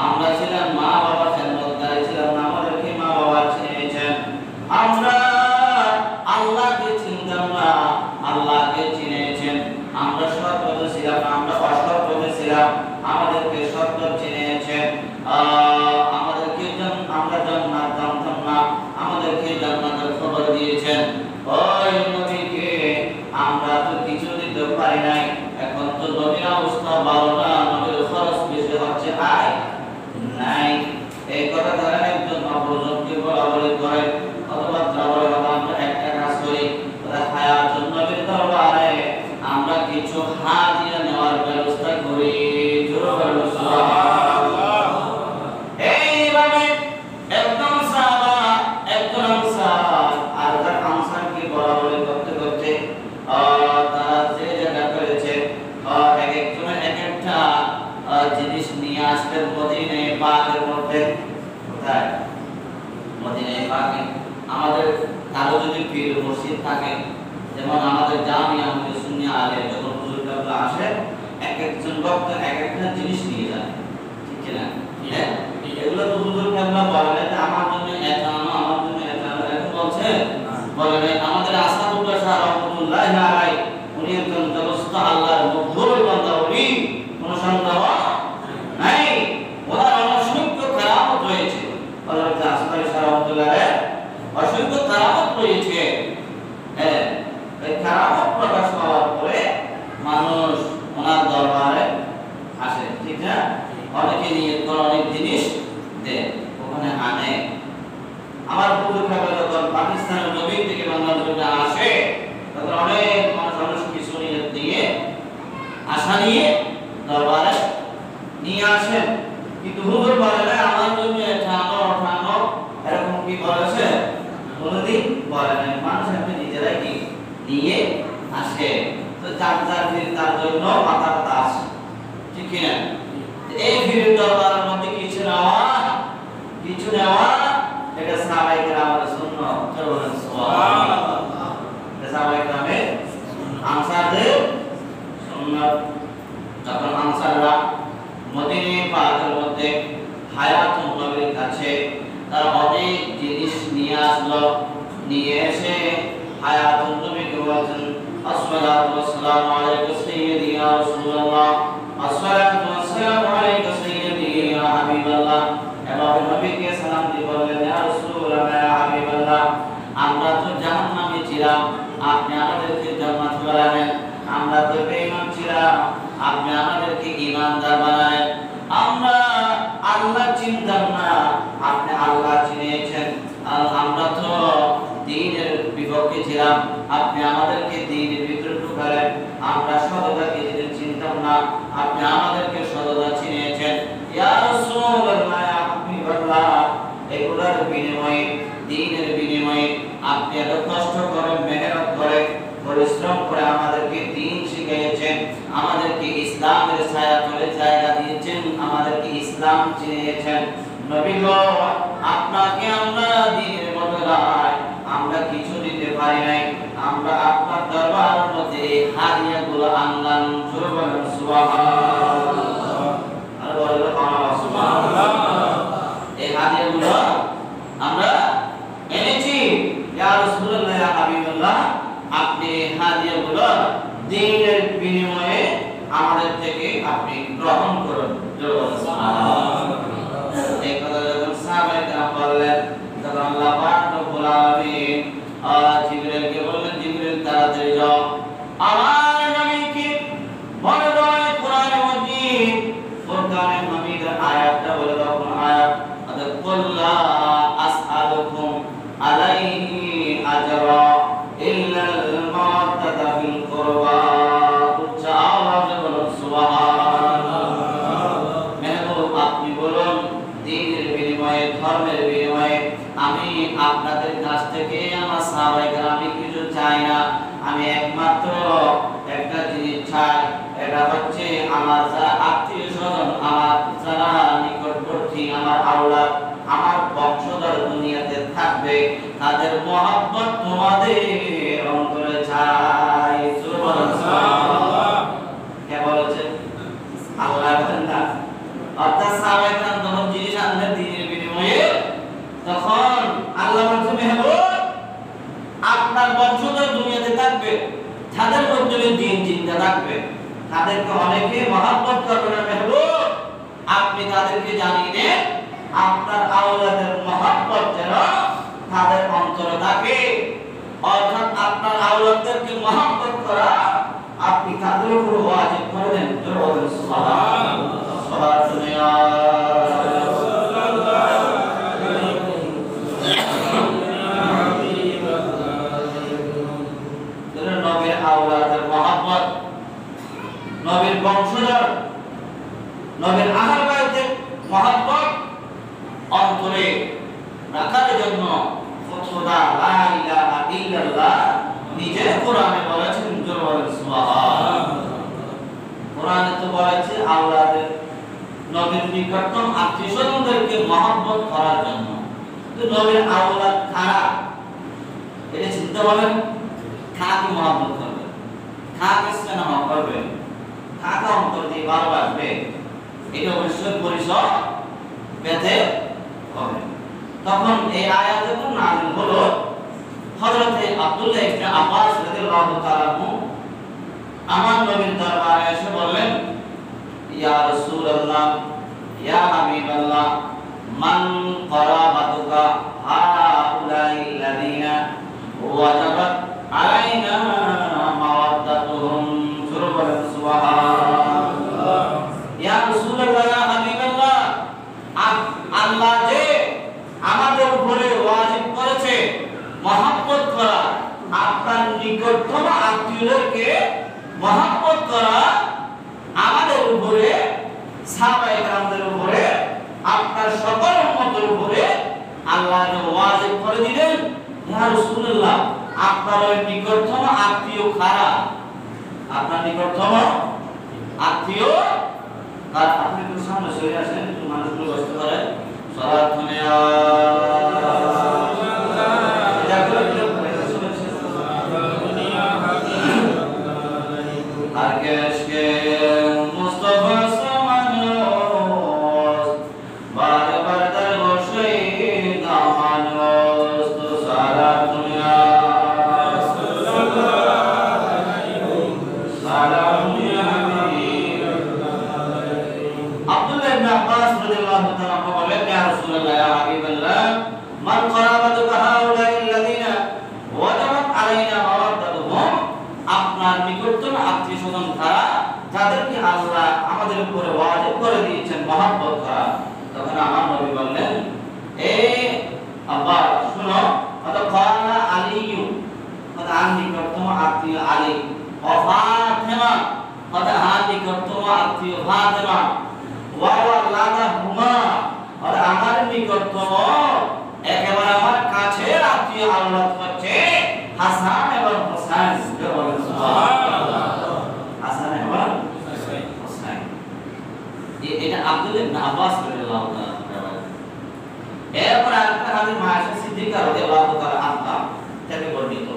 আমরা ছিলাম মা বাবা খেদমতগার ছিলাম না, আমাদেরকে মা বাবা চিনিয়েছেন। আমরা আল্লাহকে চিনতাম না, আল্লাহকে চিনিয়েছেন। আমরা সৎ পথে ছিলাম না, আমরা অসৎ পথে ছিলাম, আমাদেরকে সৎ পথ চিনিয়েছেন। আমাদেরকে আমরা জান্নাত জানতাম না, আমাদেরকে জান্নাতের খবর দিয়েছেন। ওই নবীকে আমরা তো কিছু দিতে পারি নাই। এখন তো নবীর অবস্থা ভালো না, নবীর খরচ বেশি হচ্ছে, আয় নাই। এই কথা ধরেন একজন নবপ্রজন্মকে বলাবলি করে অথবা বলে আমরা একটা কাজ করি, হায়াতুন নবীর দরবারে আমরা কিছু হাদিয়া নেওয়ার ব্যবস্থা করি। এইভাবে একদম সাহাবা একজন আনসার আর তার আনসারকে বলাবলি করতে করতে তারা যে জায়গা করেছে এক একজন এক একটা জিনিস নিয়ে আসতেন মদিনা পাকের মধ্যে। কোথায়? মদিনা পাকে। আমাদের কারো যদি পীর মসজিদ থাকে, যেমন আমাদের জামিয়া মুফতি সুন্নিয়া আলে যখন হুজুররা আসে এক একজন বক্তা এক একটা জিনিস নিয়ে যায়, ঠিক কি না? হ্যাঁ, এগুলো তো হুজুর কেবলা বলে না আমার জন্য এটা আনো, আমার জন্য এটা আনো, এরকম বলছে বলে না। আমাদের আসাদুল্লাহ শাহ রাহমাতুল্লাহি আলাইহি উনি একজন জগৎস্থ আল্লাহর মকবুল বান্দা, উনি কোন সন্দেহ নাই, ওনার অসংখ্য কারামত রয়েছে। হযরত আসাদুল্লাহ শাহ রাহমাতুল্লাহি অসংখ্য কারামত রয়েছে। হ্যাঁ, এই কারামত প্রকাশ পাওয়ার পরে মানুষ ওনার দরবারে আসে, ঠিক না? অনেকে নিয়ত করে অনেক জিনিস দেয়, ওখানে আনে। আমার হুজুর খাবার যখন পাকিস্তানের জমিন থেকে বাংলাদেশে আসে তখন অনেক মানুষ কিছু নিয়ত দিয়ে আশা নিয়ে দরবারে নিয়ে আসেন, কিন্তু হুজুর বলে না আমার জন্য এটা আনো ওটা আনো, এরকম কি বলেছে? কোনদিন বলে না। মানুষ আপনি নিজেরাই কি নিয়ে আসে, তো যার যার ফির তার জন্য মাথা ব্যথা আসে, ঠিক কি না? এই ফিরের দরবারের মধ্যে কিছু নেওয়া এটা সাহাবায়ে কেরামের সুন্নাত। সুবহানাল্লাহ। এটা সাহাবায়ে কেরামের আনসারদের সুন্নাত। যখন আনসাররা মদিনা পাকের মধ্যে হায়াতুন নবীর কাছে তারা অনেক জিনিস নিয়ে আসলো, নিয়ে এসে হায়াতুন নবীকে বলছেন আসসালাতু ওয়াসসালামু আলাইকা সাইয়্যিদি ইয়া রাসূলুল্লাহ, আসসালাতু ওয়াসসালামু আলাইকা সাইয়্যিদি ইয়া হাবিবাল্লাহ। এবং নবীকে সালাম দিয়ে বললেন ইয়া রাসূলুল্লাহ, ইয়া হাবিবাল্লাহ, আমরা তো জাহান্নামে ছিলাম, আপনি আমাদেরকে জান্নাতে বানালেন। আমরা তো বেঈমান ছিলাম, আপনি আমাদেরকে ঈমানদার বানালেন। আমরা আল্লাহ চিনতাম না, আপনি আল্লাহ চিনিয়েছেন। আমরা তো দ্বীনের বিপক্ষে ছিলাম, আপনি আমাদেরকে দ্বীনের ভিতরে ঢুকালেন। আমরা সততাকে চিনতাম না, আপনি আমাদেরকে সততা চিনিয়েছেন। ইয়া রাসূলুল্লাহ, ইয়া হাবিবাল্লাহ, এগুলোর বিনিময়ে দ্বীনের বিনিময়ে আপনি এত কষ্ট করে মেহনত করে পরিশ্রম করে আমাদেরকে দ্বীন শিখিয়েছেন, আমাদেরকে ইসলামের ছায়াতলে জায়গা দিয়েছেন, আমাদেরকে ইসলাম চিনিয়েছেন। নবী গো, আপনাকে আমরা দ্বীনের বদলায় আমরা কিছু দিতে পারি নাই, আমরা আপনার দরবারের মধ্যে এই হাদিয়াগুলো আনলাম। সুবহানাল্লাহ। আর বলেন সুবহানাল্লাহ। এই হাদিয়াগুলো আমরা এনেছি। ইয়া রাসূলুল্লাহ, ইয়া হাবিবাল্লাহ, আপনি হাদিয়াগুলো দ্বীনের বিনিময়ে আমাদের থেকে আপনি গ্রহণ করুন। এই কথা যখন সাহাবায়ে কেরাম বললেন তখন আল্লাহ পাক রব্বুল আলামিন জিবরাইলকে বললেন, জিবরাইল তাড়াতাড়ি যাও আমার নবীকে বলে দাও কোরআন মাজিদ ফুরকানের মাজিদের আয়াতটা বলে দাও। কোন আয়াত? আল্লাহ আসআলুকুম আলাইহি আজরা ইল্লাল মাওয়াদ্দাতা ফিল কুরবা। উচ্চ আওয়াজে বলুন সুবহানাল্লাহ। মেহবুব আপনি বলুন দ্বীনের বিনিময়ে ধর্মের বিনিময়ে আমি আপনাদের কাছ থেকে আমার সাহাবায়ে কেরাম কিছু চাই না, আমি একমাত্র একটা জিনিস চাই, এটা হচ্ছে আমার যারা আত্মীয় স্বজন, আমার যারা নিকটবর্তী, আমার আওলাদ, আমার বংশধর দুনিয়াতে থাকবে, তাদের মহব্বত তোমাদের অন্তরে চাই। সুবহানাল্লাহ। কে বলেছে? আল্লাহ। অর্থাৎ সাহাবায়ে কেরাম তাদেরকে অনেকে মহব্বত করবে না মেহবুব, আপনি তাদেরকে জানিয়ে দেন আপনার আওলাদের মহব্বত যেন তাদের অন্তরে থাকে। অর্থাৎ আপনার আওলাদদেরকে মহব্বত করা আপনি তাদের উপর ওয়াজিব করে দেন। সুবহানাল্লাহ নবীর আওলাদের মহব্বত, নবীর বংশধর, নবীর আহলে বাইতের মহব্বত অন্তরে রাখার জন্য খোদা লা ইলাহা ইল্লাল্লাহ নিজে কোরআনে বলেছেন, সুবহানাল্লাহ। কোরআনে তো বলেছে আওলাদের নবীর নিকটতম আত্মীয়স্বজনদেরকে মহব্বত করার জন্য। কিন্তু নবীর আওলাদ খারাপ, এটা চিন্তা করবেন। খাকে মহব্বত করবে, খাকে স্নেহ করবে, খাকে অন্তর দিয়ে ভালোবাসবে, এটা অবশ্যই পরিচয় পেতে হবে। তখন এই আয়াত যখন নাযিল হলো, হযরতে আব্দুল্লাহ ইবনে আব্বাস রাদিয়াল্লাহু তাআলা আমার নবীর দরবারে এসে বললেন, ইয়া রাসূলুল্লাহ, ইয়া হাবিবাল্লাহ, মান করাবাতুকা হাউলাইল্লাযিনা ওয়াজাবাত আলাইনা মাওয়াদ্দাতুহুম। সুবহানাল্লাহ। ইয়া রাসূলুল্লাহ, ইয়া হাবিবাল্লাহ, আল্লাহ যে আমাদের উপরে ওয়াজিব করেছে মহব্বত করা, আপনার নিকটতম আত্মীয়দেরকে মহব্বত করা আমাদের উপরে, সাহাবায়ে কেরামদের উপরে, আপনার সকল উম্মতের উপরে আল্লাহ যে ওয়াজিব করে দিলেন। ইয়া রাসূলুল্লাহ, আপনার ওই নিকটতম আত্মীয় কারা? আপনার নিকটতম আত্মীয় কারা? আপনি একটু সামনে সরে আসেন, একটু মানুষগুলো বসতে পারে। সালাত দুনিয়া যাদেরকে আল্লাহ আমাদের উপরে ওয়াজিব করে দিয়েছেন মহব্বত করা। তখন আমার নবী বললেন, এ আব্বা শুনো, ফাতিমা আলিয়ু, আমার নিকটতম আত্মীয় আলী, ও ফাতিমা, আমার নিকটতম আত্মীয় ফাতিমা, ওয়া ওয়ালাদাহুমা, আর আমার নিকটতম একেবারে আমার কাছের আত্মীয় আওলাদ হচ্ছে হাসান এবং হোসেন। সুবহানাল্লাহ। হাসান এবং হোসেন, এটা আব্দুল্লাহ ইবনে আব্বাস রাদিয়াল্লাহু তাআলা। এরপর আরেকটা হাদিস মায়েশা সিদ্দিকা রাদিয়াল্লাহু তাআলা আনহা থেকে বর্ণিত।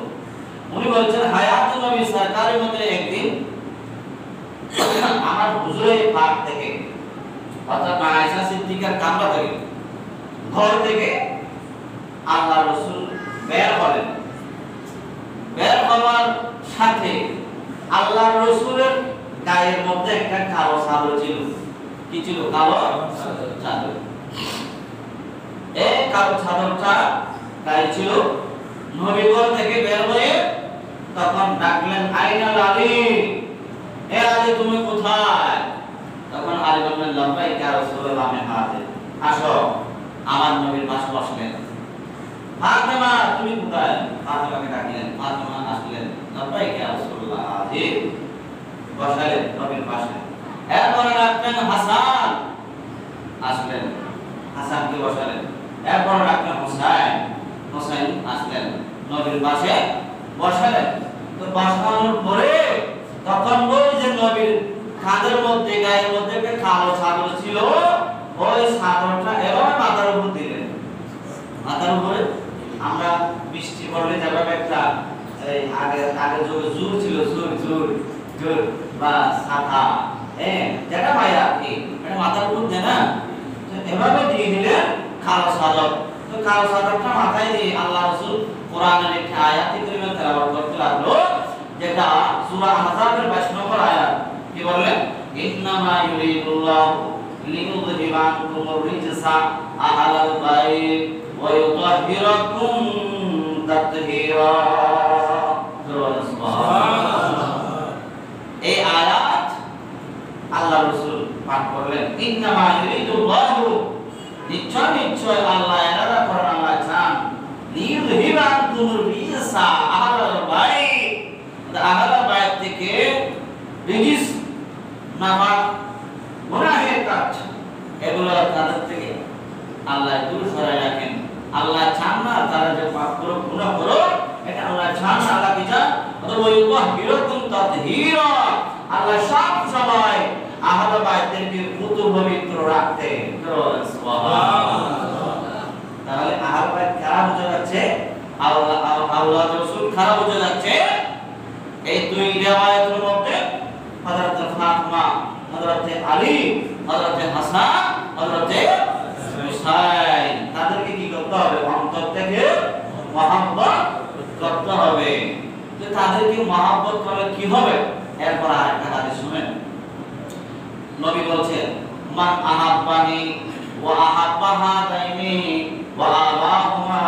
উনি বলেছেন, হায়াতুন নবী সরকারের মধ্যে একদিন আমার হুজুরে পাক থেকে, অর্থাৎ মায়েশা সিদ্দিকার কামরা থেকে, ঘর থেকে আল্লাহ রাসূল বের হলেন। বের হওয়ার সাথে আল্লাহ রাসূলের গায়ের মধ্যে একটা কালো চাদর ছিল। কি ছিল? কালো চাদর। এই কালো চাদরটা গায়ে ছিল। নবী ঘর থেকে বের হয়ে তখন ডাকলেন, আইনাল আলী, এ আলী তুমি কোথায়? তখন আলী বললেন, লাব্বাইকা ইয়া রাসূলুল্লাহ, আমি হাজির। আসো। আমার নবীর পাশে বসলেন। ফাতিমা তুমি কোথায়? ফাতিমাকে ডাকলেন। ফাতিমা আসলেন। লাব্বাইকা ইয়া রাসূলুল্লাহ, হাজির। বসালেন নবীর পাশে। এরপরে ডাকলেন হাসান, আসলেন। হাসানকে বসালেন। এরপরে ডাকলেন হোসেন, হোসেন আসলেন নবীর পাশে বসালেন। তো বসানোর পরে তখন ওই যে নবীর কাঁধের মধ্যে, গায়ের মধ্যে একটা কালো চাদর ছিল, ওই চাদরটা এভাবে মাথার উপর দিলেন। মাথার উপরে আমরা বৃষ্টি পড়লে যেভাবে একটা আগে যুগে জুর ছিল, জুর বা ছাতা, যেটা পাই আর কি, এটা মাথার উপর দেয় না, এভাবে দিয়ে দিলেন কালো চাদর। তো কালো চাদরটা মাথায় দিয়ে আল্লাহ রাসূল কোরআনের একটি আয়াত কারীমা তেলাওয়াত করতে লাগলো, যেটা সূরা আহজাবের 22 নম্বর আয়াত। কি কি বললেন? ইন্নামা ইউরিদুল্লাহু লিইউযহিবা আনকুমুর রিজসা আহলাল বাইত ওয়া ইউতাহহিরাকুম তাতহীরা। সুবহানাল্লাহ। এই আয়াত আল্লাহ রাসূল পাঠ করলেন। ইন্নামা ইউরিদুল্লাহু, নিশ্চয় নিশ্চয় আল্লাহ ইরাদা করেন, আল্লাহ চান, লিইউযহিবা আনকুমুর রিজসা আহলাল বাইত, আহলাল বাইত থেকে রিজিস নামা গুনাহের কাজ এগুলো তাদের থেকে আল্লাহ দূর সরাই রাখেন। আল্লাহ চান না তারা যে পাপ করো, গুনাহ করো, এটা আল্লাহ চান না। আল্লাহ কি চান? অতএব হিরকুম তাতহীরা, আল্লাহ সব সময় আহলে বাইতদেরকে পুতু পবিত্র রাখতে। সুবহানাল্লাহ। তাহলে আহলে বাইত কারা বোঝা যাচ্ছে? আল্লাহ রাসূল কারা বোঝা যাচ্ছে? এই দুই রিওয়ায়াতের মধ্যে হযরত ফাতিমা, হযরত আলী, হযরত হাসান, হযরত হুসাইন, তাদেরকে কি করতে হবে? অন্তর থেকে মহব্বত করতে হবে। তো তাদেরকে মহব্বত করলে কি হবে? এরপর আরেকটা হাদিস শুনেন। নবী বলছেন, মান আহাব্বানি ওয়া আহাব্বা হাদাইনি ওয়া আবাহুমা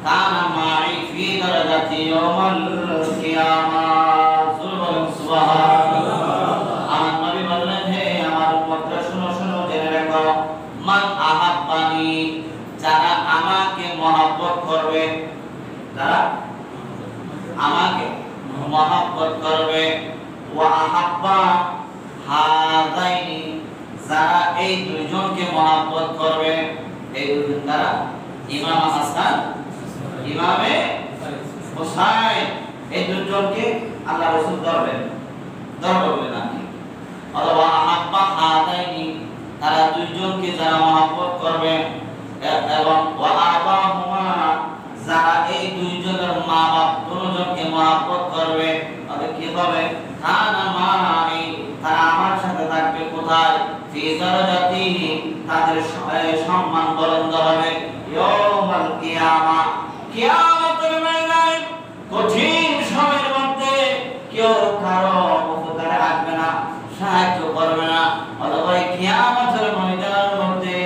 কানা মাই ফি দারাজাতি ইয়াউমাল কিয়ামাহ। সুবহানাল্লাহ। আমার নবী বললেন, হে আমার উম্মতরা শুনো শুনো, জেনে রাখো, মান আহাব্বানি, যারা আমাকে মহব্বত করবে, যারা আমাকে মহব্বত করবে, ওয়া আহাব্বা হাদাইনি, যারা এই দুইজনকে মহব্বত করবে, এই দুইজন দ্বারা ইমাম হাসান, ইমামে হুসাইন, এই দুইজনকে আল্লাহ রাসূল ধরবেন না। অথবা আহাব্বা হাদাইনি, তারা দুইজনকে যারা মহব্বত করবে, এবং ওয়া আবাহুমা, যারা এই দুইজনের মা বাপ দুজনকে মহব্বত করবে, তাদের কি হবে? কানা মাই, তারা আমার সাথে থাকবে। কোথায়? ফি দারাজাতি, তাদের সম্মান বুলন্দ হবে ইয়াউমাল কিয়ামাহ, কিয়ামতের ময়দানে। কঠিন সময়ের মধ্যে কেউ কারো উপকারে আসবে না, সাহায্য করবে না। অথবা কিয়ামতের ময়দানের মধ্যে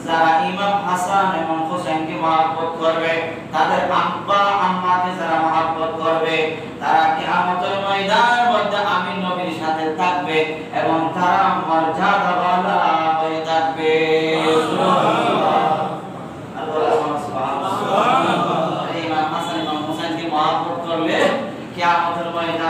যারা ইমাম হাসান এবং হুসাইনকে মহব্বত করবে, তাদের আব্বা আম্মাকে যারা মহব্বত করবে, তারা কিয়ামতের ময়দানের মধ্যে আমি নবীর সাথে থাকবে এবং তারা মর্যাদাওয়ালা হয়ে থাকবে। সুবহানাল্লাহ। আল্লাহু সুবহানাল্লাহ। ইমাম হাসান এবং হুসাইনকে মহব্বত করলে কিয়ামতের ময়দানে